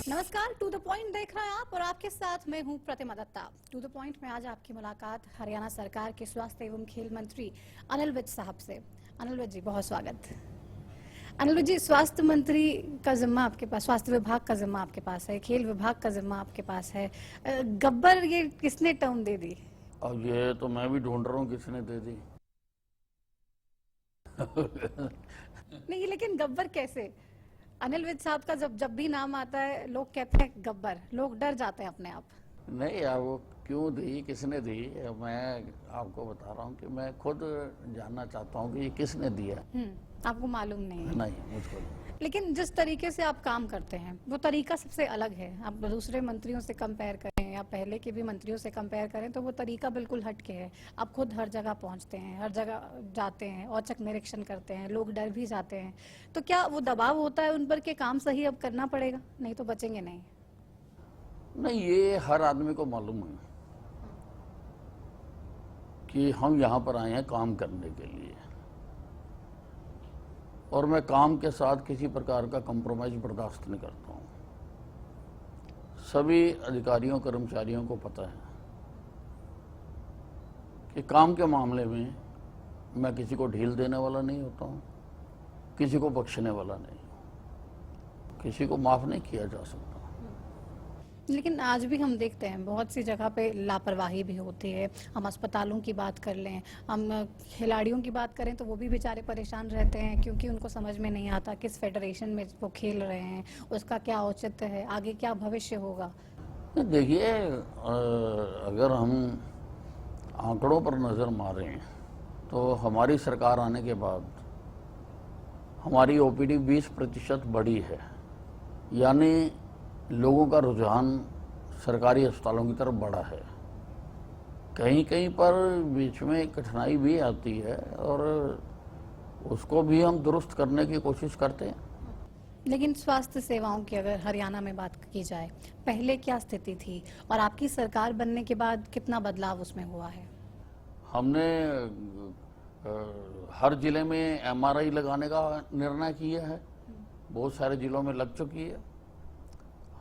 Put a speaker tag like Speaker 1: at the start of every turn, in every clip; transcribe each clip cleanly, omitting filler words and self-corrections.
Speaker 1: नमस्कार, to the point देख रहे हैं आप और आपके साथ मैं हूं प्रतिमा दत्ता। टू द पॉइंट में आज आपकी मुलाकात हरियाणा सरकार के स्वास्थ्य एवं खेल मंत्री अनिल विज साहब से। अनिल विज जी, बहुत स्वागत। अनिल विज जी, स्वास्थ्य मंत्री का जिम्मा आपके पास, स्वास्थ्य विभाग का जिम्मा आपके पास है, खेल विभाग का जिम्मा आपके पास है। गब्बर ये किसने टर्म दे दी?
Speaker 2: अब ये तो मैं भी ढूंढ रहा हूँ किसने दे दी।
Speaker 1: नहीं, लेकिन गब्बर कैसे? अनिल विज साहब का जब भी नाम आता है लोग कहते हैं गब्बर, लोग डर जाते हैं अपने आप।
Speaker 2: नहीं यार, वो क्यों दी, किसने दी, मैं आपको बता रहा हूँ कि मैं खुद जानना चाहता हूँ कि ये किसने दिया।
Speaker 1: आपको मालूम नहीं है?
Speaker 2: नहीं, मुझको नहीं।
Speaker 1: लेकिन जिस तरीके से आप काम करते हैं वो तरीका सबसे अलग है। आप दूसरे मंत्रियों से कंपेयर करें या पहले के भी मंत्रियों से कंपेयर करें तो वो तरीका बिल्कुल हटके है। आप खुद हर जगह पहुंचते हैं, हर जगह जाते हैं, औचक निरीक्षण करते हैं, लोग डर भी जाते हैं। तो क्या वो दबाव होता है उन पर कि काम सही अब करना पड़ेगा, नहीं तो बचेंगे नहीं?
Speaker 2: नहीं, ये हर आदमी को मालूम है कि हम यहाँ पर आए हैं काम करने के लिए, और मैं काम के साथ किसी प्रकार का कंप्रोमाइज बर्दाश्त नहीं करता हूँ। सभी अधिकारियों कर्मचारियों को पता है कि काम के मामले में मैं किसी को ढील देने वाला नहीं होता हूँ, किसी को बख्शने वाला नहीं, किसी को माफ नहीं किया जा सकता।
Speaker 1: लेकिन आज भी हम देखते हैं बहुत सी जगह पे लापरवाही भी होती है। हम अस्पतालों की बात कर लें, हम खिलाड़ियों की बात करें तो वो भी बेचारे परेशान रहते हैं क्योंकि उनको समझ में नहीं आता किस फेडरेशन में वो खेल रहे हैं, उसका क्या औचित्य है, आगे क्या भविष्य होगा।
Speaker 2: देखिए, अगर हम आंकड़ों पर नज़र मारें तो हमारी सरकार आने के बाद हमारी ओपीडी 20% बढ़ी है, यानी लोगों का रुझान सरकारी अस्पतालों की तरफ बढ़ा है। कहीं कहीं पर बीच में कठिनाई भी आती है और उसको भी हम दुरुस्त करने की कोशिश करते हैं।
Speaker 1: लेकिन स्वास्थ्य सेवाओं की अगर हरियाणा में बात की जाए, पहले क्या स्थिति थी और आपकी सरकार बनने के बाद कितना बदलाव उसमें हुआ है?
Speaker 2: हमने हर जिले में एमआरआई लगाने का निर्णय किया है, बहुत सारे जिलों में लग चुकी है।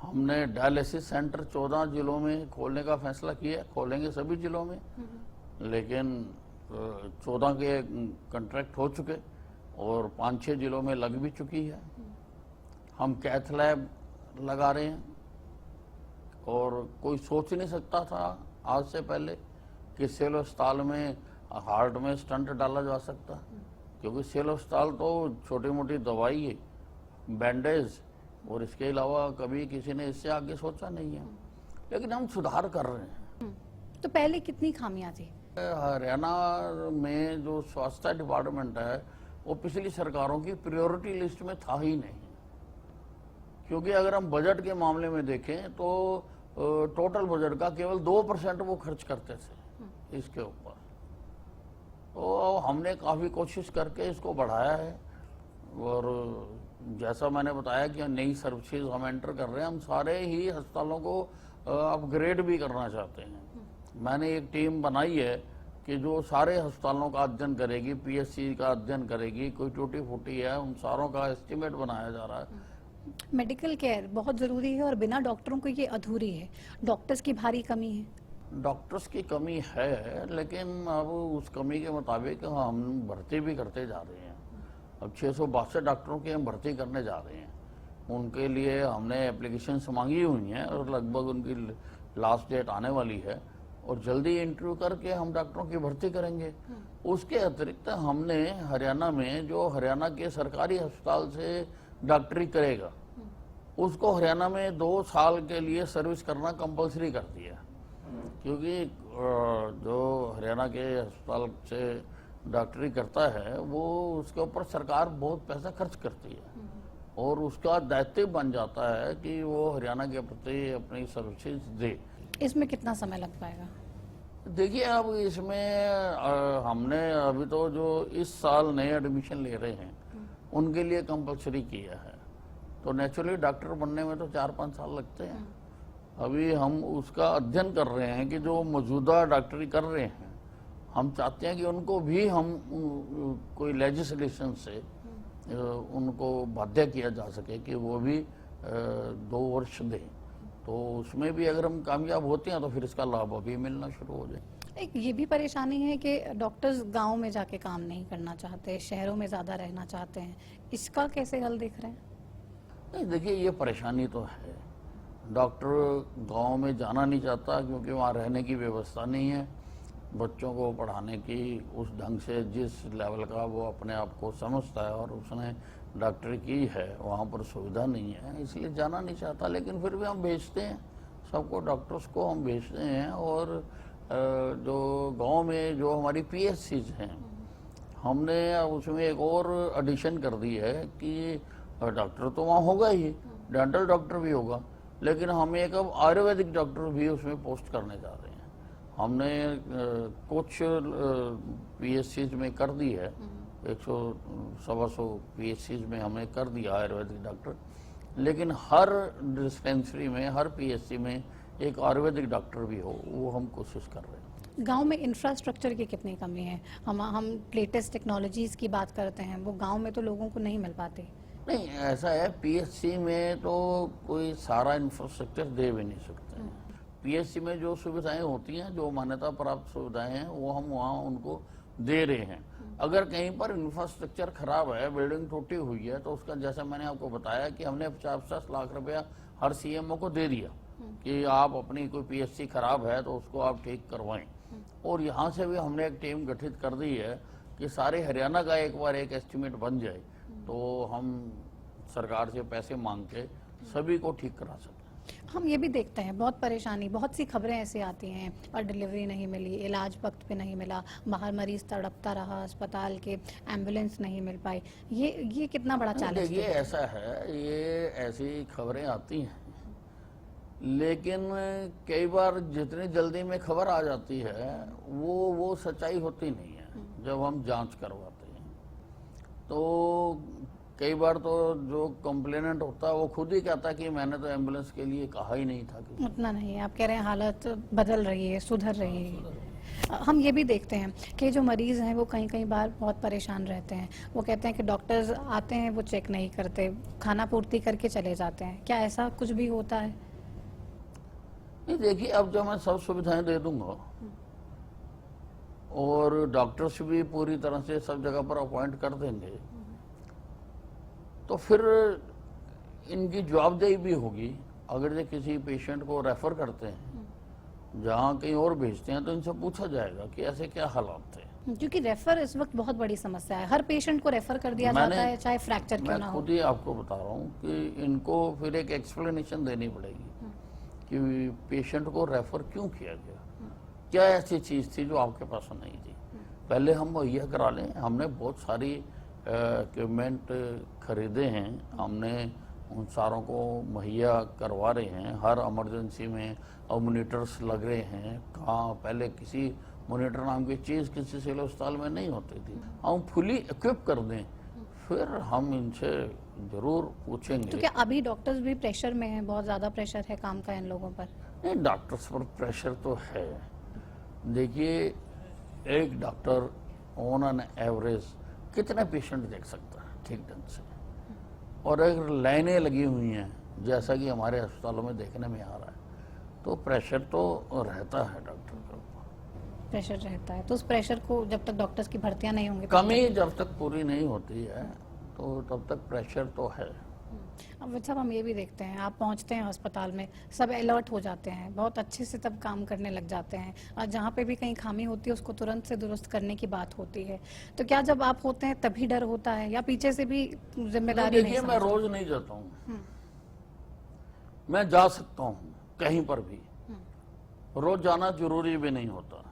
Speaker 2: हमने डायलिसिस सेंटर 14 जिलों में खोलने का फैसला किया, खोलेंगे सभी जिलों में, लेकिन 14 के कॉन्ट्रैक्ट हो चुके और 5-6 जिलों में लग भी चुकी है। हम कैथ लैब लगा रहे हैं और कोई सोच नहीं सकता था आज से पहले कि सिविल अस्पताल में हार्ट में स्टंट डाला जा सकता, क्योंकि सिविल अस्पताल तो छोटी मोटी दवाई, बैंडेज और इसके अलावा कभी किसी ने इससे आगे सोचा नहीं है। लेकिन हम सुधार कर रहे हैं।
Speaker 1: तो पहले कितनी खामियां थी?
Speaker 2: हरियाणा में जो स्वास्थ्य डिपार्टमेंट है वो पिछली सरकारों की प्रायोरिटी लिस्ट में था ही नहीं, क्योंकि अगर हम बजट के मामले में देखें तो टोटल बजट का केवल 2% वो खर्च करते थे इसके ऊपर। तो हमने काफ़ी कोशिश करके इसको बढ़ाया है, और जैसा मैंने बताया कि नई सर्विसेज हम एंटर कर रहे हैं। हम सारे ही अस्पतालों को अपग्रेड भी करना चाहते हैं। मैंने एक टीम बनाई है कि जो सारे अस्पतालों का अध्ययन करेगी, पीएससी का अध्ययन करेगी, कोई टूटी फूटी है उन सारों का एस्टिमेट बनाया जा रहा है।
Speaker 1: मेडिकल केयर बहुत जरूरी है और बिना डॉक्टरों को ये अधूरी है। डॉक्टर्स की भारी कमी है।
Speaker 2: डॉक्टर्स की कमी है, लेकिन अब उस कमी के मुताबिक हम भर्ती भी करते जा रहे हैं। अब 662 डॉक्टरों की हम भर्ती करने जा रहे हैं। उनके लिए हमने एप्लीकेशंस मांगी हुई हैं और लगभग उनकी लास्ट डेट आने वाली है, और जल्दी इंटरव्यू करके हम डॉक्टरों की भर्ती करेंगे। उसके अतिरिक्त हमने हरियाणा में जो हरियाणा के सरकारी अस्पताल से डॉक्टरी करेगा उसको हरियाणा में 2 साल के लिए सर्विस करना कंपलसरी कर दिया, क्योंकि जो हरियाणा के अस्पताल से डॉक्टरी करता है वो उसके ऊपर सरकार बहुत पैसा खर्च करती है और उसका दायित्व बन जाता है कि वो हरियाणा के प्रति अपनी सर्विसेज दे।
Speaker 1: इसमें कितना समय लग पाएगा?
Speaker 2: देखिए, अब इसमें हमने अभी तो जो इस साल नए एडमिशन ले रहे हैं उनके लिए कंपलसरी किया है, तो नेचुरली डॉक्टर बनने में तो 4-5 साल लगते हैं। अभी हम उसका अध्ययन कर रहे हैं कि जो मौजूदा डॉक्टरी कर रहे हैं हम चाहते हैं कि उनको भी हम कोई लेजिस्लेशन से उनको बाध्य किया जा सके कि वो भी 2 वर्ष दें, तो उसमें भी अगर हम कामयाब होते हैं तो फिर इसका लाभ अभी मिलना शुरू हो जाए।
Speaker 1: एक ये भी परेशानी है कि डॉक्टर्स गांव में जाके काम नहीं करना चाहते, शहरों में ज़्यादा रहना चाहते हैं। इसका कैसे हल देख रहे हैं?
Speaker 2: नहीं, देखिए ये परेशानी तो है। डॉक्टर गांव में जाना नहीं चाहता क्योंकि वहाँ रहने की व्यवस्था नहीं है, बच्चों को पढ़ाने की उस ढंग से जिस लेवल का वो अपने आप को समझता है और उसने डॉक्टरी की है वहाँ पर सुविधा नहीं है, इसलिए जाना नहीं चाहता। लेकिन फिर भी हम भेजते हैं सबको, डॉक्टर्स को हम भेजते हैं। और जो गांव में जो हमारी पीएचसीज हैं, हमने उसमें एक और एडिशन कर दी है कि डॉक्टर तो वहाँ होगा ही, डेंटल डॉक्टर भी होगा, लेकिन हम एक अब आयुर्वेदिक डॉक्टर भी उसमें पोस्ट करने जा रहे हैं। हमने कुछ पीएचसीज में कर दी है, 100-125 पीएचसीज में हमने कर दिया आयुर्वेदिक डॉक्टर, लेकिन हर डिस्पेंसरी में, हर पीएचसी में एक आयुर्वेदिक डॉक्टर भी हो, वो हम कोशिश कर रहे हैं।
Speaker 1: गांव में इंफ्रास्ट्रक्चर की कितनी कमी है? हम लेटेस्ट टेक्नोलॉजीज की बात करते हैं, वो गांव में तो लोगों को नहीं मिल पाती।
Speaker 2: नहीं, ऐसा है, पीएचसी में तो कोई सारा इंफ्रास्ट्रक्चर दे भी नहीं सकते हैं। पीएचसी में जो सुविधाएं होती हैं, जो मान्यता प्राप्त सुविधाएं हैं, वो हम वहाँ उनको दे रहे हैं। अगर कहीं पर इंफ्रास्ट्रक्चर खराब है, बिल्डिंग टूटी हुई है, तो उसका जैसा मैंने आपको बताया कि हमने 50 लाख रुपया हर सीएमओ को दे दिया कि आप अपनी कोई पीएचसी खराब है तो उसको आप ठीक करवाएं। और यहाँ से भी हमने एक टीम गठित कर दी है कि सारे हरियाणा का एक बार एक एस्टिमेट बन जाए तो हम सरकार से पैसे मांग के सभी को ठीक करा सकते हैं।
Speaker 1: हम ये भी देखते हैं, बहुत परेशानी, बहुत सी खबरें ऐसी आती हैं और डिलीवरी नहीं मिली, इलाज वक्त पे नहीं मिला, बाहर मरीज तड़पता रहा, अस्पताल के एम्बुलेंस नहीं मिल पाई। ये कितना बड़ा चैलेंज
Speaker 2: देखिए ऐसा है, ये ऐसी खबरें आती हैं, लेकिन कई बार जितनी जल्दी में खबर आ जाती है वो सच्चाई होती नहीं है। जब हम जांच करवाते हैं तो कई बार तो जो कंप्लेनेंट होता है वो खुद ही कहता है कि मैंने तो एम्बुलेंस के लिए कहा ही नहीं था। कि
Speaker 1: उतना नहीं है, आप कह रहे हैं हालत बदल रही है, सुधर रही है। हम ये भी देखते हैं कि जो मरीज हैं वो कहीं बार बहुत परेशान रहते हैं। वो कहते हैं कि डॉक्टर्स आते हैं, वो चेक नहीं करते, खाना पूर्ति करके चले जाते हैं। क्या ऐसा कुछ भी होता है?
Speaker 2: नहीं, देखिए अब जब मैं सब सुविधाएं दे दूंगा और डॉक्टर्स भी पूरी तरह से सब जगह पर अपॉइंट कर देंगे, तो फिर इनकी जवाबदेही भी होगी। अगर ये किसी पेशेंट को रेफर करते हैं, जहाँ कहीं और भेजते हैं, तो इनसे पूछा जाएगा कि ऐसे क्या हालात थे।
Speaker 1: क्योंकि रेफर इस वक्त बहुत बड़ी समस्या है, हर पेशेंट को रेफर कर दिया जाता है, चाहे फ्रैक्चर क्यों ना
Speaker 2: मैं
Speaker 1: हो।
Speaker 2: खुद ही आपको बता रहा हूँ कि इनको फिर एक एक्सप्लेनेशन देनी पड़ेगी कि पेशेंट को रेफर क्यों किया गया, क्या ऐसी चीज थी जो आपके पास नहीं थी। पहले हम मुहैया करा लें। हमने बहुत सारी इक्विपमेंट खरीदे हैं, हमने उन सारों को मुहैया करवा रहे हैं। हर इमरजेंसी में अब मोनीटर्स लग रहे हैं। कहाँ पहले किसी मोनीटर नाम की चीज़ किसी सिविल अस्पताल में नहीं होती थी। हम फुली इक्विप कर दें, फिर हम इनसे जरूर पूछेंगे।
Speaker 1: तो क्या अभी डॉक्टर्स भी प्रेशर में हैं? बहुत ज़्यादा प्रेशर है काम का इन लोगों पर?
Speaker 2: नहीं, डॉक्टर्स पर प्रेशर तो है। देखिए, एक डॉक्टर ऑन एन एवरेज कितने पेशेंट देख सकता है ठीक ढंग से, और अगर लाइनें लगी हुई हैं जैसा कि हमारे अस्पतालों में देखने में आ रहा है, तो प्रेशर तो रहता है डॉक्टर के ऊपर।
Speaker 1: प्रेशर रहता है, तो उस प्रेशर को जब तक डॉक्टर्स की भर्तियां नहीं होंगी,
Speaker 2: कमी जब तक पूरी नहीं होती है तो तब तक प्रेशर तो है।
Speaker 1: अब साहब हम ये भी देखते हैं, आप पहुंचते हैं अस्पताल में, सब अलर्ट हो जाते हैं, बहुत अच्छे से तब काम करने लग जाते हैं, और जहाँ पे भी कहीं खामी होती है उसको तुरंत से दुरुस्त करने की बात होती है। तो क्या जब आप होते हैं तभी डर होता है, या पीछे से भी जिम्मेदारी नहीं?
Speaker 2: देखिए, मैं रोज नहीं जाता हूँ, मैं जा सकता हूँ कहीं पर भी। रोज जाना जरूरी भी नहीं होता।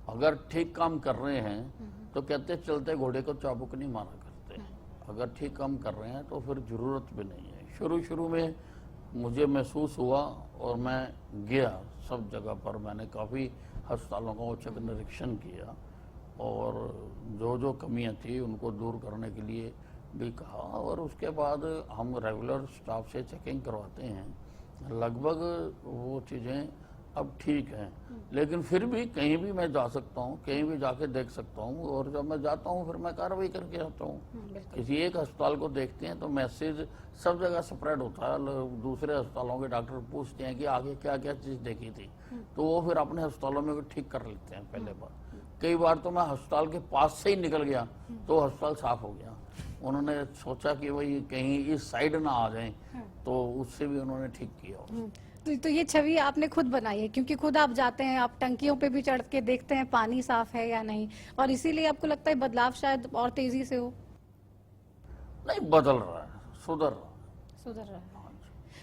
Speaker 2: अगर ठीक काम कर रहे हैं तो कहते चलते घोड़े को चाबुक नहीं मारा करते। अगर ठीक काम कर रहे हैं तो फिर जरूरत भी नहीं है। शुरू में मुझे महसूस हुआ और मैं गया सब जगह पर, मैंने काफ़ी अस्पतालों का औचक निरीक्षण किया और जो कमियां थी उनको दूर करने के लिए भी कहा, और उसके बाद हम रेगुलर स्टाफ से चेकिंग करवाते हैं। लगभग वो चीज़ें अब ठीक है, लेकिन फिर भी कहीं भी मैं जा सकता हूँ, कहीं भी जाके देख सकता हूँ, और जब मैं जाता हूँ फिर मैं कार्रवाई करके आता हूँ।
Speaker 1: बिल्कुल।
Speaker 2: किसी एक अस्पताल को देखते हैं तो मैसेज सब जगह स्प्रेड होता है, दूसरे अस्पतालों के डॉक्टर पूछते हैं कि आगे क्या क्या चीज़ देखी थी, तो वो फिर अपने अस्पतालों में भी ठीक कर लेते हैं पहले बार। कई बार तो मैं अस्पताल के पास से ही निकल गया तो अस्पताल साफ हो गया, उन्होंने सोचा कि भाई कहीं इस साइड ना आ जाएं, तो उससे भी उन्होंने ठीक किया।
Speaker 1: तो ये छवि आपने खुद बनाई है, क्योंकि खुद आप जाते हैं, आप टंकियों पे भी चढ़ के देखते हैं पानी साफ है या नहीं, और इसीलिए आपको लगता है बदलाव शायद और तेजी से हो।
Speaker 2: नहीं, बदल रहा है, सुधर रहा है।
Speaker 1: सुधर रहा है।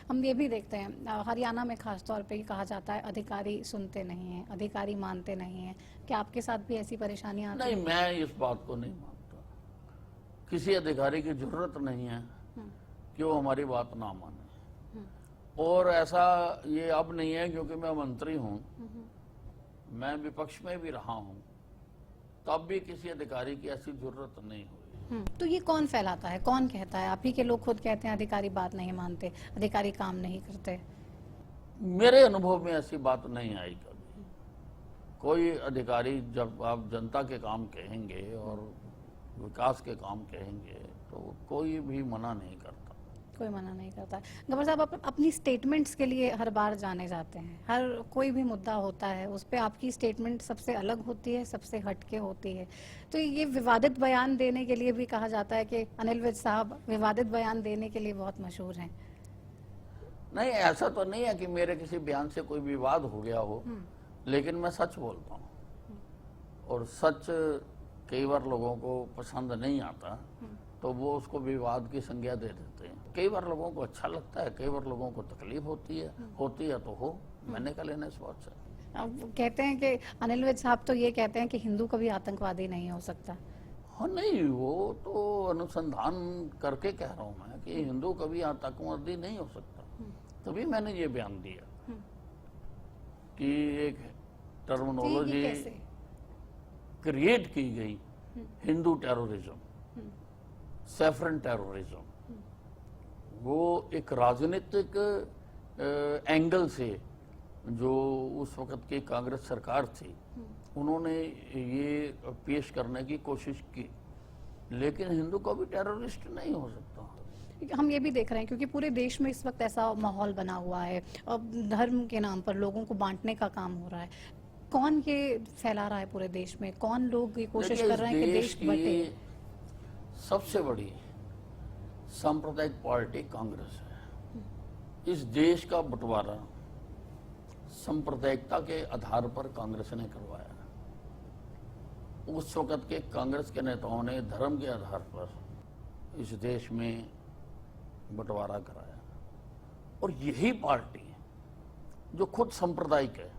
Speaker 1: हम ये भी देखते हैं हरियाणा में खास तौर पे ये कहा जाता है अधिकारी सुनते नहीं हैं, अधिकारी मानते नहीं हैं। क्या आपके साथ भी ऐसी परेशानियां आती
Speaker 2: नहीं,
Speaker 1: हैं?
Speaker 2: मैं इस बात को नहीं मानता। किसी अधिकारी की जरूरत नहीं है कि वो हमारी बात ना माने। और ऐसा ये अब नहीं है क्योंकि मैं मंत्री हूँ, मैं विपक्ष में भी रहा हूँ, तब भी किसी अधिकारी की ऐसी जरूरत नहीं हुई।
Speaker 1: तो ये कौन फैलाता है, कौन कहता है? आप ही के लोग खुद कहते हैं अधिकारी बात नहीं मानते, अधिकारी काम नहीं करते।
Speaker 2: मेरे अनुभव में ऐसी बात नहीं आई कभी। कोई अधिकारी, जब आप जनता के काम कहेंगे और विकास के काम कहेंगे तो कोई भी मना नहीं करता।
Speaker 1: कोई मना नहीं करता है। गब्बर साहब, आप अपनी स्टेटमेंट्स के लिए हर बार जाने जाते हैं, हर कोई भी मुद्दा होता है उस पे आपकी स्टेटमेंट सबसे अलग होती है, सबसे हटके होती है। तो ये विवादित बयान देने के लिए भी कहा जाता है कि अनिल विज साहब विवादित बयान देने के लिए बहुत मशहूर हैं।
Speaker 2: नहीं, ऐसा तो नहीं है कि मेरे किसी बयान से कोई विवाद हो गया हो, लेकिन मैं सच बोलता हूँ, और सच कई बार लोगों को पसंद नहीं आता तो वो उसको विवाद की संज्ञा दे देते हैं। कई बार लोगों को अच्छा लगता है, कई बार लोगों को तकलीफ होती है तो हो, मैंने क्या लेना इस बात से।
Speaker 1: अब कहते हैं कि अनिल विज साहब तो ये कहते हैं कि हिंदू कभी आतंकवादी नहीं हो सकता।
Speaker 2: हाँ, नहीं, वो तो अनुसंधान करके कह रहा हूँ मैं कि हिंदू कभी आतंकवादी नहीं हो सकता। तभी मैंने ये बयान दिया कि एक टर्मिनोलॉजी क्रिएट की गई, हिंदू टेररिज्म, सैफरन टेररिज्म, वो एक राजनीतिक एंगल से जो उस वक्त की कांग्रेस सरकार थी उन्होंने ये पेश करने की कोशिश की, लेकिन हिंदू कभी टेररिस्ट नहीं हो सकता।
Speaker 1: हम ये भी देख रहे हैं क्योंकि पूरे देश में इस वक्त ऐसा माहौल बना हुआ है, अब धर्म के नाम पर लोगों को बांटने का काम हो रहा है। कौन ये फैला रहा है पूरे देश में? कौन लोग ये कोशिश कर रहे हैं कि देश बटे?
Speaker 2: सबसे बड़ी सांप्रदायिक पार्टी कांग्रेस है। इस देश का बंटवारा सांप्रदायिकता के आधार पर कांग्रेस ने करवाया। उस वक्त के कांग्रेस के नेताओं ने धर्म के आधार पर इस देश में बंटवारा कराया, और यही पार्टी जो खुद सांप्रदायिक है,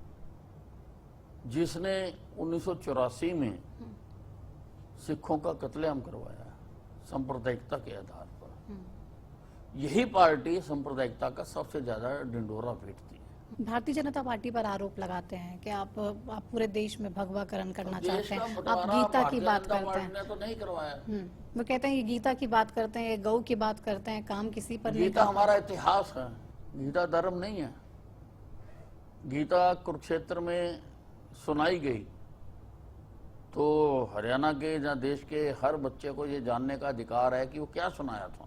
Speaker 2: जिसने 1984 में सिखों का कत्लेआम करवाया सांप्रदायिकता के आधार पर, यही पार्टी सांप्रदायिकता का सबसे ज्यादा ढिंढोरा पीटती है।
Speaker 1: भारतीय जनता पार्टी पर आरोप लगाते हैं कि आप पूरे देश में भगवाकरण करना चाहते हैं, आप
Speaker 2: बंटवारा
Speaker 1: गीता की
Speaker 2: भारतीय
Speaker 1: बात
Speaker 2: जनता
Speaker 1: करते
Speaker 2: पार्टी
Speaker 1: हैं।
Speaker 2: ने तो नहीं करवाया।
Speaker 1: वो कहते हैं ये गीता की बात करते हैं, ये गौ की बात करते हैं, काम किसी पर नहीं
Speaker 2: गीता हमारा इतिहास है, गीता धर्म नहीं है। गीता कुरुक्षेत्र में सुनाई गई तो हरियाणा के या देश के हर बच्चे को ये जानने का अधिकार है कि वो क्या सुनाया था।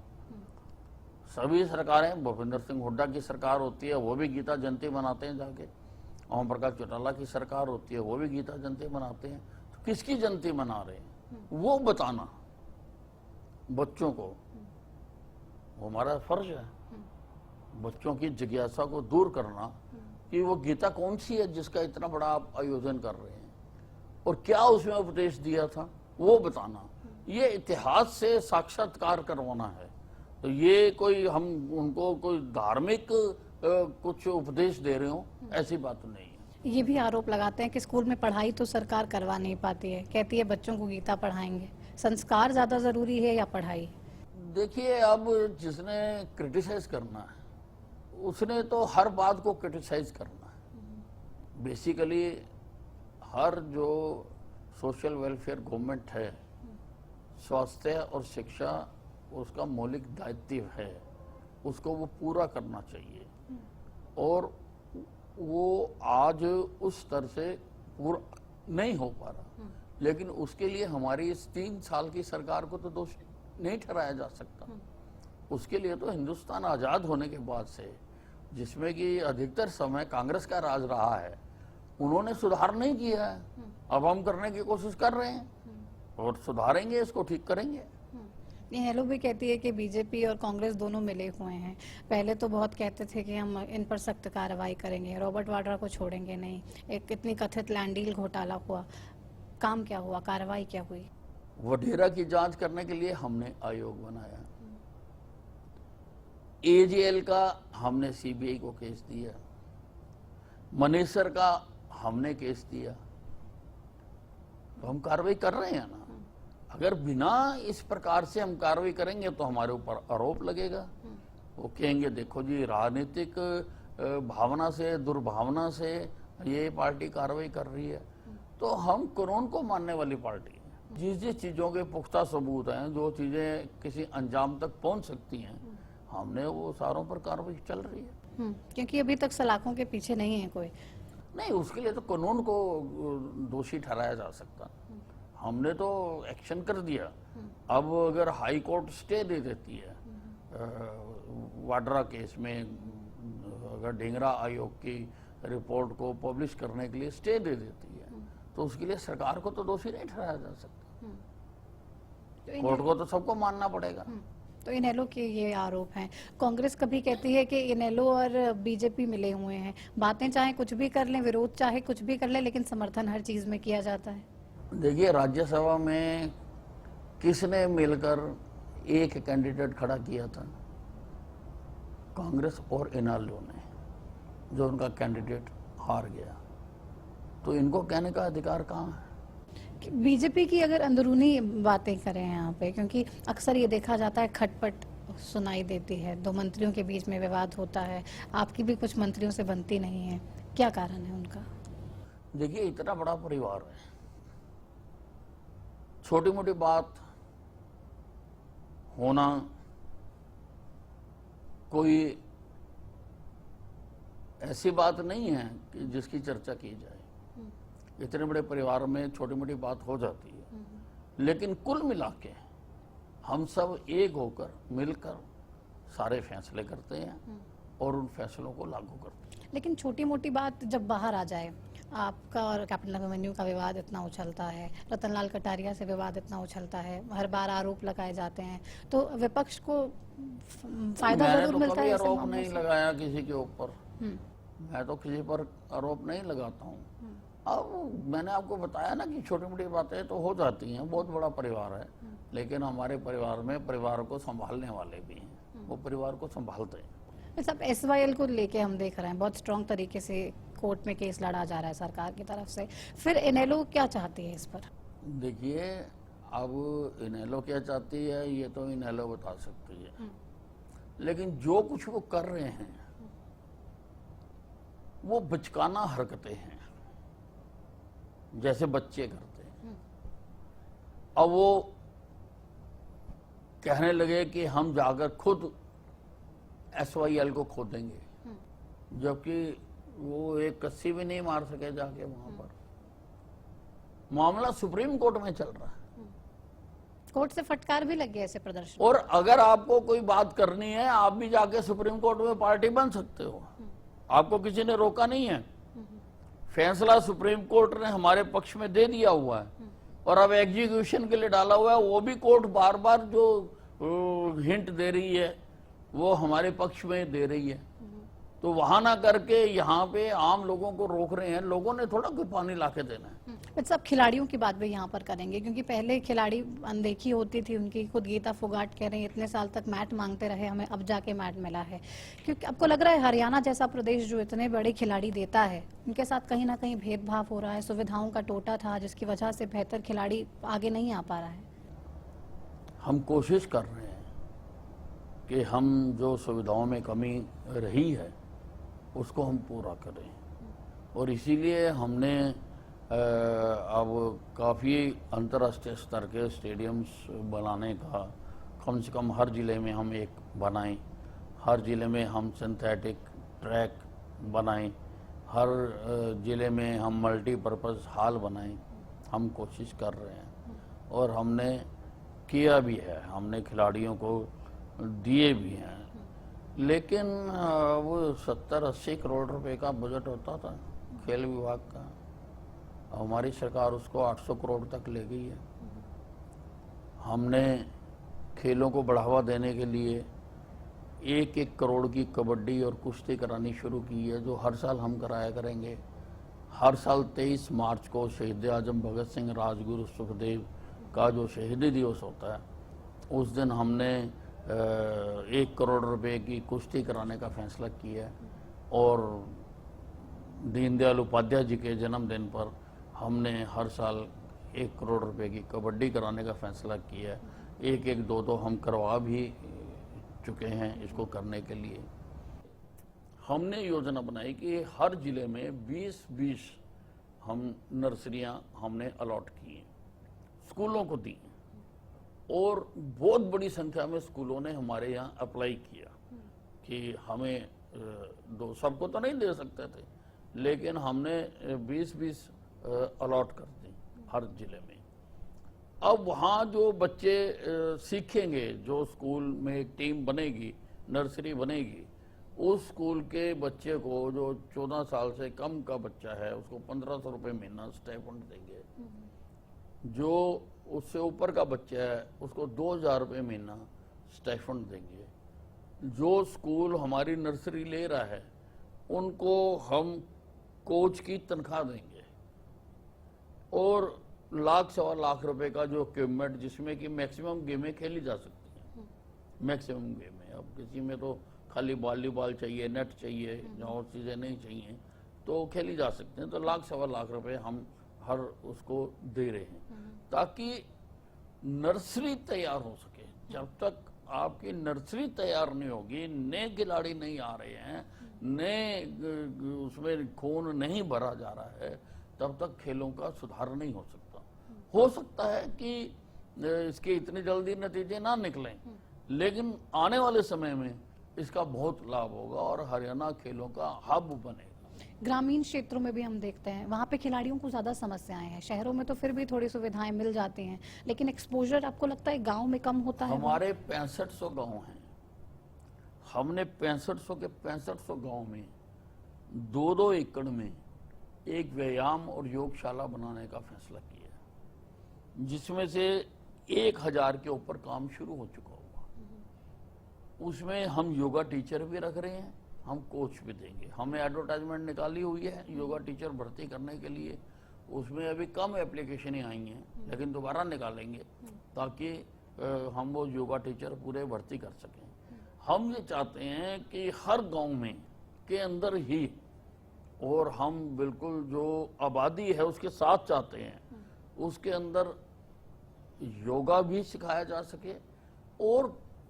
Speaker 2: सभी सरकारें, भूपेंद्र सिंह हुड्डा की सरकार होती है वो भी गीता जयंती मनाते हैं जाके, ओम प्रकाश चौटाला की सरकार होती है वो भी गीता जयंती मनाते हैं। तो किसकी जयंती मना रहे हैं वो बताना बच्चों को, वो हमारा फर्ज है। बच्चों की जिज्ञासा को दूर करना कि वो गीता कौन सी है जिसका इतना बड़ा आप आयोजन कर रहे हैं और क्या उसमें उपदेश दिया था वो बताना, ये इतिहास से साक्षात्कार करवाना है। तो ये कोई हम उनको कोई धार्मिक कुछ उपदेश दे रहे हो, ऐसी बात नहीं है।
Speaker 1: ये भी आरोप लगाते हैं कि स्कूल में पढ़ाई तो सरकार करवा नहीं पाती है, कहती है बच्चों को गीता पढ़ाएंगे। संस्कार ज्यादा जरूरी है या पढ़ाई?
Speaker 2: देखिए, अब जिसने क्रिटिसाइज करना है उसने तो हर बात को क्रिटिसाइज करना है। बेसिकली हर जो सोशल वेलफेयर गवर्नमेंट है, स्वास्थ्य और शिक्षा उसका मौलिक दायित्व है, उसको वो पूरा करना चाहिए। और वो आज उस स्तर से पूरा नहीं हो पा रहा, लेकिन उसके लिए हमारी इस 3 साल की सरकार को तो दोषी नहीं ठहराया जा सकता। उसके लिए तो हिंदुस्तान आजाद होने के बाद से, जिसमें कि अधिकतर समय कांग्रेस का राज रहा है, उन्होंने सुधार नहीं किया है। अब हम करने की कोशिश कर रहे हैं और सुधारेंगे, इसको ठीक करेंगे।
Speaker 1: इनेलो भी कहती है कि बीजेपी और कांग्रेस दोनों मिले हुए हैं। पहले तो बहुत कहते थे कि हम इन पर सख्त कार्रवाई करेंगे, रॉबर्ट वाड्रा को छोड़ेंगे नहीं। एक इतनी कथित लैंड डील घोटाला हुआ, काम क्या हुआ, कार्रवाई क्या हुई?
Speaker 2: वडेरा की जांच करने के लिए हमने आयोग बनाया, एजेएल का हमने सीबीआई को केस दिया, मनेसर का हमने केस दिया, तो हम कार्रवाई कर रहे हैं ना। अगर बिना इस प्रकार से हम कार्रवाई करेंगे तो हमारे ऊपर आरोप लगेगा। वो कहेंगे देखो जी, राजनीतिक भावना से, दुर्भावना से ये पार्टी कार्रवाई कर रही है। तो हम कानून को मानने वाली पार्टी है। जिस जिस चीजों के पुख्ता सबूत हैं, जो चीजें किसी अंजाम तक पहुंच सकती हैं, हमने वो सारों पर कार्रवाई चल रही है।
Speaker 1: क्योंकि अभी तक सलाखों के पीछे नहीं है कोई।
Speaker 2: नहीं, उसके लिए तो कानून को दोषी ठहराया जा सकता। हमने तो एक्शन कर दिया। अब अगर हाई कोर्ट स्टे दे देती है वाड्रा केस में, अगर ढींगरा आयोग की रिपोर्ट को पब्लिश करने के लिए स्टे दे देती है, तो उसके लिए सरकार को तो दोषी नहीं ठहराया जा सकता। कोर्ट को तो सबको मानना पड़ेगा।
Speaker 1: तो इनेलो के ये आरोप हैं। कांग्रेस कभी कहती है कि इनेलो और बीजेपी मिले हुए हैं, बातें चाहे कुछ भी कर लें, विरोध चाहे कुछ भी कर लें, लेकिन समर्थन हर चीज में किया जाता है।
Speaker 2: देखिए, राज्यसभा में किसने मिलकर एक कैंडिडेट खड़ा किया था? कांग्रेस और इनेलो ने, जो उनका कैंडिडेट हार गया। तो इनको कहने का अधिकार कहाँ है?
Speaker 1: बीजेपी की अगर अंदरूनी बातें करें यहाँ पे, क्योंकि अक्सर ये देखा जाता है खटपट सुनाई देती है, 2 मंत्रियों के बीच में विवाद होता है, आपकी भी कुछ मंत्रियों से बनती नहीं है, क्या कारण है उनका?
Speaker 2: देखिए, इतना बड़ा परिवार है, छोटी मोटी बात होना कोई ऐसी बात नहीं है कि जिसकी चर्चा की जाए। इतने बड़े परिवार में छोटी मोटी बात हो जाती है, लेकिन कुल मिला के हम सब एक होकर मिलकर सारे फैसले करते हैं और उन फैसलों को लागू करते हैं।
Speaker 1: लेकिन छोटी मोटी बात जब बाहर आ जाए, आपका और कैप्टन अभिमन्यु का विवाद इतना उछलता है, रतनलाल कटारिया से विवाद इतना उछलता है, हर बार आरोप लगाए जाते हैं, तो विपक्ष को फायदा जरूर मिलता है।
Speaker 2: मैंने तो कभी आरोप नहीं लगाया किसी के ऊपर, मैं तो किसी पर आरोप नहीं लगाता हूँ। अब मैंने आपको बताया ना कि छोटी मोटी बातें तो हो जाती हैं, बहुत बड़ा परिवार है, लेकिन हमारे परिवार में परिवार को संभालने वाले भी हैं, वो परिवार को संभालते हैं।
Speaker 1: सब एसवाईएल को लेके हम देख रहे हैं बहुत स्ट्रांग तरीके से कोर्ट में केस लड़ा जा रहा है सरकार की तरफ से, फिर इनेलो क्या चाहती है इस पर?
Speaker 2: देखिए, अब इनेलो क्या चाहती है ये तो इनेलो बता सकती है, लेकिन जो कुछ वो कर रहे हैं वो बचकाना हरकतें हैं, जैसे बच्चे करते हैं। अब वो कहने लगे कि हम जाकर खुद एसवाईएल को खोदेंगे, जबकि वो एक कस्सी भी नहीं मार सके जाके वहां पर। मामला सुप्रीम कोर्ट में चल रहा है,
Speaker 1: कोर्ट से फटकार भी लग गया ऐसे प्रदर्शन।
Speaker 2: और अगर आपको कोई बात करनी है, आप भी जाके सुप्रीम कोर्ट में पार्टी बन सकते हो, आपको किसी ने रोका नहीं है। फैसला सुप्रीम कोर्ट ने हमारे पक्ष में दे दिया हुआ है, और अब एग्जीक्यूशन के लिए डाला हुआ है। वो भी कोर्ट बार बार जो हिंट दे रही है वो हमारे पक्ष में दे रही है, तो वहां ना करके यहाँ पे आम लोगों को रोक रहे हैं। लोगों ने थोड़ा कोई पानी ला के देना है।
Speaker 1: सब खिलाड़ियों की बात भी यहाँ पर करेंगे, क्योंकि पहले खिलाड़ी अनदेखी होती थी उनकी। खुद गीता फोगाट कह रहे हैं इतने साल तक मैट मांगते रहे, हमें अब जाके मैट मिला है। क्योंकि आपको लग रहा है हरियाणा जैसा प्रदेश जो इतने बड़े खिलाड़ी देता है, उनके साथ कहीं ना कहीं भेदभाव हो रहा है, सुविधाओं का टोटा था जिसकी वजह से बेहतर खिलाड़ी आगे नहीं आ पा रहा है?
Speaker 2: हम कोशिश कर रहे हैं कि हम जो सुविधाओं में कमी रही है उसको हम पूरा करें, और इसीलिए हमने अब काफ़ी अंतर्राष्ट्रीय स्तर के स्टेडियम्स बनाने का, कम से कम हर ज़िले में हम एक बनाएं, हर ज़िले में हम सिंथेटिक ट्रैक बनाएं, हर ज़िले में हम मल्टीपर्पज़ हॉल बनाएं, हम कोशिश कर रहे हैं और हमने किया भी है, हमने खिलाड़ियों को दिए भी हैं। लेकिन वो 70-80 करोड़ रुपए का बजट होता था खेल विभाग का, हमारी सरकार उसको 800 करोड़ तक ले गई है। हमने खेलों को बढ़ावा देने के लिए 1-1 करोड़ की कबड्डी और कुश्ती करानी शुरू की है, जो हर साल हम कराया करेंगे। हर साल 23 मार्च को शहीद आजम भगत सिंह, राजगुरु, सुखदेव का जो शहीदी दिवस होता है, उस दिन हमने 1 करोड़ रुपए की कुश्ती कराने का फैसला किया है। और दीनदयाल उपाध्याय जी के जन्मदिन पर हमने हर साल 1 करोड़ रुपए की कबड्डी कराने का फैसला किया है। 1-1, 2-2 हम करवा भी चुके हैं इसको करने के लिए। हमने योजना बनाई कि हर जिले में 20-20 हम नर्सरियां हमने अलॉट की हैं, स्कूलों को दी, और बहुत बड़ी संख्या में स्कूलों ने हमारे यहाँ अप्लाई किया कि हमें दो, सबको तो नहीं दे सकते थे, लेकिन हमने 20-20 अलॉट कर दी हर जिले में। अब वहाँ जो बच्चे सीखेंगे, जो स्कूल में एक टीम बनेगी, नर्सरी बनेगी, उस स्कूल के बच्चे को, जो 14 साल से कम का बच्चा है, उसको 1500 रुपये महीना स्टाइपेंड देंगे। जो उससे ऊपर का बच्चा है उसको 2000 रुपये महीना स्टाइपेंड देंगे। जो स्कूल हमारी नर्सरी ले रहा है उनको हम कोच की तनख्वाह देंगे, और 1-1.25 लाख रुपए का जो इक्विपमेंट, जिसमें कि मैक्सिमम गेमें खेली जा सकती हैं, मैक्सिमम गेमें। अब किसी में तो खाली वॉलीबॉल चाहिए, नेट चाहिए, और चीज़ें नहीं चाहिए, तो खेली जा सकते हैं। तो 1-1.25 लाख रुपए हम हर उसको दे रहे हैं, ताकि नर्सरी तैयार हो सके। जब तक आपकी नर्सरी तैयार नहीं होगी, नए खिलाड़ी नहीं आ रहे हैं, नए उसमें खून नहीं भरा जा रहा है, तब तक खेलों का सुधार नहीं हो सकता। हो सकता है कि इसके इतनी जल्दी नतीजे ना निकलें, लेकिन आने वाले समय में इसका बहुत लाभ होगा और हरियाणा खेलों का हब बनेगा।
Speaker 1: ग्रामीण क्षेत्रों में भी हम देखते हैं, वहाँ पे खिलाड़ियों को ज़्यादा समस्याएं हैं। शहरों में तो फिर भी थोड़ी सुविधाएं मिल जाती हैं, लेकिन एक्सपोजर आपको लगता है गांव में कम होता है?
Speaker 2: हमारे 6500 गांव हैं। हमने 6500 के 6500 गांव में 2-2 एकड़ में एक व्यायाम और योगशाला बनाने का फैसला किया, जिसमें से 1000 के ऊपर काम शुरू हो चुका होगा। उसमें हम योगा टीचर भी रख रहे हैं, हम कोच भी देंगे। हमने एडवर्टाइजमेंट निकाली हुई है योगा टीचर भर्ती करने के लिए। उसमें अभी कम एप्लीकेशनें आई हैं, लेकिन दोबारा निकालेंगे ताकि हम वो योगा टीचर पूरे भर्ती कर सकें। हम ये चाहते हैं कि हर गांव में के अंदर ही, और हम बिल्कुल जो आबादी है उसके साथ चाहते हैं, उसके अंदर योगा भी सिखाया जा सके, और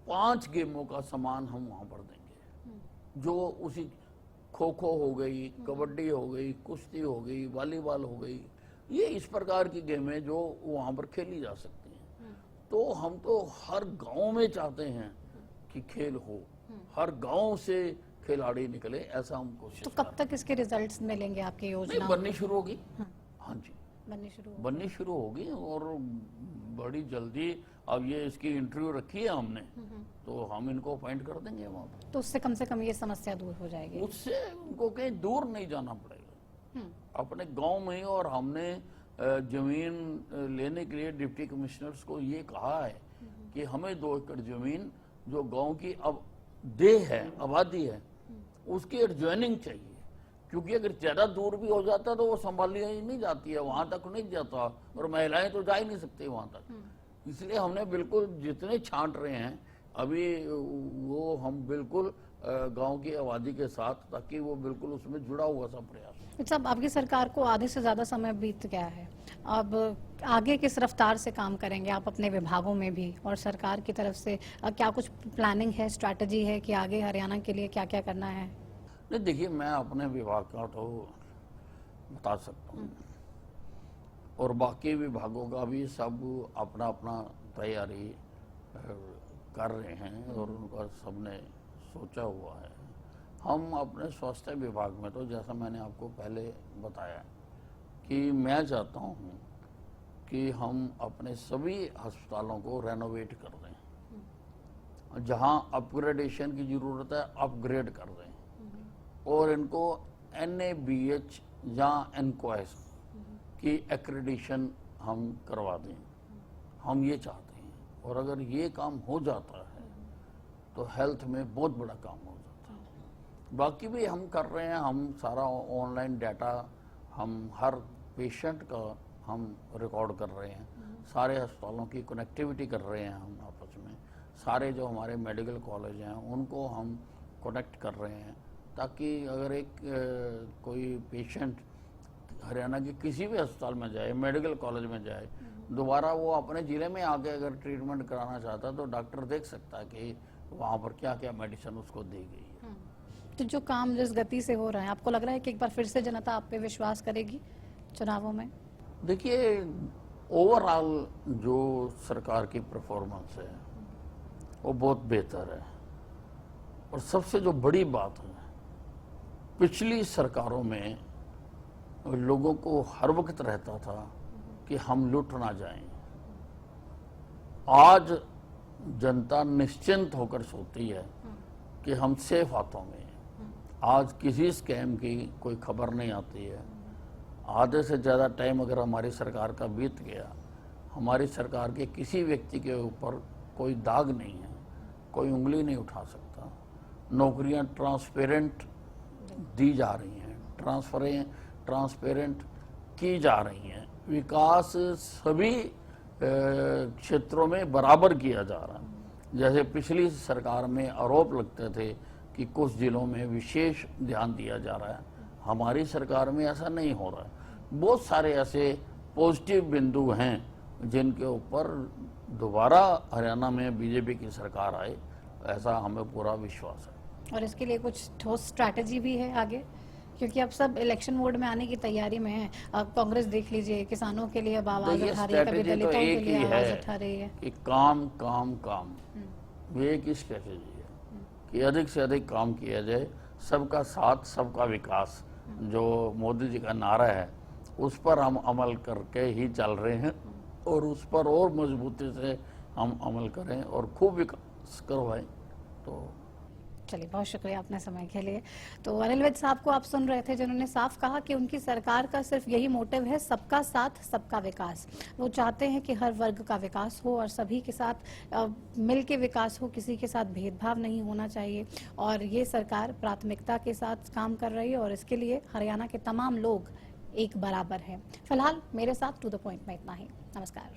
Speaker 2: 5 गेमों का सामान हम वहाँ पर देंगे, जो उसी खो खो हो गई, कबड्डी हो गई, कुश्ती हो गई, वॉलीबॉल हो गई, ये इस प्रकार की गेमें जो वहाँ पर खेली जा सकती हैं। तो हम तो हर गांव में चाहते हैं कि खेल हो, हर गांव से खिलाड़ी निकले, ऐसा हम कोशिश।
Speaker 1: तो कब तक इसके रिजल्ट्स मिलेंगे आपकी योजना?
Speaker 2: बननी शुरू होगी। हाँ जी, बननी शुरू होगी, और बड़ी जल्दी। अब ये इसकी इंटरव्यू रखी है हमने, तो हम इनको अपॉइंट कर देंगे वहाँ पर।
Speaker 1: तो उससे कम से कम ये समस्या दूर हो जाएगी?
Speaker 2: उससे उनको कहीं दूर नहीं जाना पड़ेगा, अपने गांव में ही। और हमने जमीन लेने के लिए डिप्टी कमिश्नर्स को ये कहा है कि हमें 2 एकड़ जमीन जो गांव की अब देह है, आबादी है, उसकी एडजॉइनिंग चाहिए, क्योंकि अगर ज्यादा दूर भी हो जाता तो वो संभाली ही नहीं जाती है, वहां तक नहीं जाता, और महिलाएं तो जा ही नहीं सकती वहां तक। इसलिए हमने बिल्कुल जितने छांट रहे हैं अभी, वो हम बिल्कुल गांव की आबादी के साथ, ताकि वो बिल्कुल उसमें जुड़ा हुआ सा प्रयास हो।
Speaker 1: साहब, आपकी सरकार को आधे से ज्यादा समय बीत गया है, अब आगे किस रफ्तार से काम करेंगे आप अपने विभागों में भी, और सरकार की तरफ से क्या कुछ प्लानिंग है, स्ट्रैटेजी है कि आगे हरियाणा के लिए क्या क्या करना है?
Speaker 2: नहीं, देखिए, मैं अपने विभाग का तो बता सकता हूँ, और बाकी विभागों का भी सब अपना अपना तैयारी कर रहे हैं, और उनका सबने सोचा हुआ है। हम अपने स्वास्थ्य विभाग में तो जैसा मैंने आपको पहले बताया कि मैं चाहता हूँ कि हम अपने सभी अस्पतालों को रेनोवेट कर दें, जहाँ अपग्रेडेशन की ज़रूरत है अपग्रेड कर दें और इनको NABH या NQuest की एक्रेडिशन हम करवा दें। हम ये चाहते हैं और अगर ये काम हो जाता है तो हेल्थ में बहुत बड़ा काम हो जाता है। बाकी भी हम कर रहे हैं, हम सारा ऑनलाइन डाटा हम हर पेशेंट का हम रिकॉर्ड कर रहे हैं, सारे अस्पतालों की कनेक्टिविटी कर रहे हैं हम आपस में, सारे जो हमारे मेडिकल कॉलेज हैं उनको हम कनेक्ट कर रहे हैं ताकि अगर एक कोई पेशेंट हरियाणा के किसी भी अस्पताल में जाए, मेडिकल कॉलेज में जाए, दोबारा वो अपने ज़िले में आके अगर ट्रीटमेंट कराना चाहता है तो डॉक्टर देख सकता है कि वहाँ पर क्या क्या मेडिसिन उसको दी गई है।
Speaker 1: तो जो काम जिस गति से हो रहा है, आपको लग रहा है कि एक बार फिर से जनता आप पे विश्वास करेगी चुनावों में?
Speaker 2: देखिए, ओवरऑल जो सरकार की परफॉर्मेंस है वो बहुत बेहतर है और सबसे जो बड़ी बात है, पिछली सरकारों में लोगों को हर वक्त रहता था कि हम लूट ना जाएं। आज जनता निश्चिंत होकर सोती है कि हम सेफ हाथों में हैं। आज किसी स्कैम की कोई खबर नहीं आती है। आधे से ज़्यादा टाइम अगर हमारी सरकार का बीत गया, हमारी सरकार के किसी व्यक्ति के ऊपर कोई दाग नहीं है, कोई उंगली नहीं उठा सकता। नौकरियां ट्रांसपेरेंट दी जा रही हैं, ट्रांसफरें ट्रांसपेरेंट की जा रही हैं, विकास सभी क्षेत्रों में बराबर किया जा रहा है। जैसे पिछली सरकार में आरोप लगते थे कि कुछ जिलों में विशेष ध्यान दिया जा रहा है, हमारी सरकार में ऐसा नहीं हो रहा है। बहुत सारे ऐसे पॉजिटिव बिंदु हैं जिनके ऊपर दोबारा हरियाणा में बीजेपी की सरकार आए, ऐसा हमें पूरा विश्वास है।
Speaker 1: और इसके लिए कुछ ठोस स्ट्रैटेजी भी है आगे, क्योंकि अब सब इलेक्शन मोड में आने की तैयारी में है। अब कांग्रेस देख लीजिए, किसानों के लिए अब आवाज उठा रही है, कभी दलितों के लिए आवाज उठा रही है
Speaker 2: कि काम काम काम, ये एक ही स्ट्रेटेजी है कि अधिक से अधिक काम किया जाए। सबका साथ सबका विकास जो मोदी जी का नारा है उस पर हम अमल करके ही चल रहे हैं और उस पर और मजबूती से हम अमल करें और खूब विकास करवाएं। तो
Speaker 1: चलिए, बहुत शुक्रिया अपने समय के लिए। तो अनिल वैद्य साहब को आप सुन रहे थे, जिन्होंने साफ कहा कि उनकी सरकार का सिर्फ यही मोटिव है, सबका साथ सबका विकास। वो चाहते हैं कि हर वर्ग का विकास हो और सभी के साथ मिल के विकास हो, किसी के साथ भेदभाव नहीं होना चाहिए। और ये सरकार प्राथमिकता के साथ काम कर रही है और इसके लिए हरियाणा के तमाम लोग एक बराबर हैं। फिलहाल मेरे साथ टू द पॉइंट में इतना ही। नमस्कार।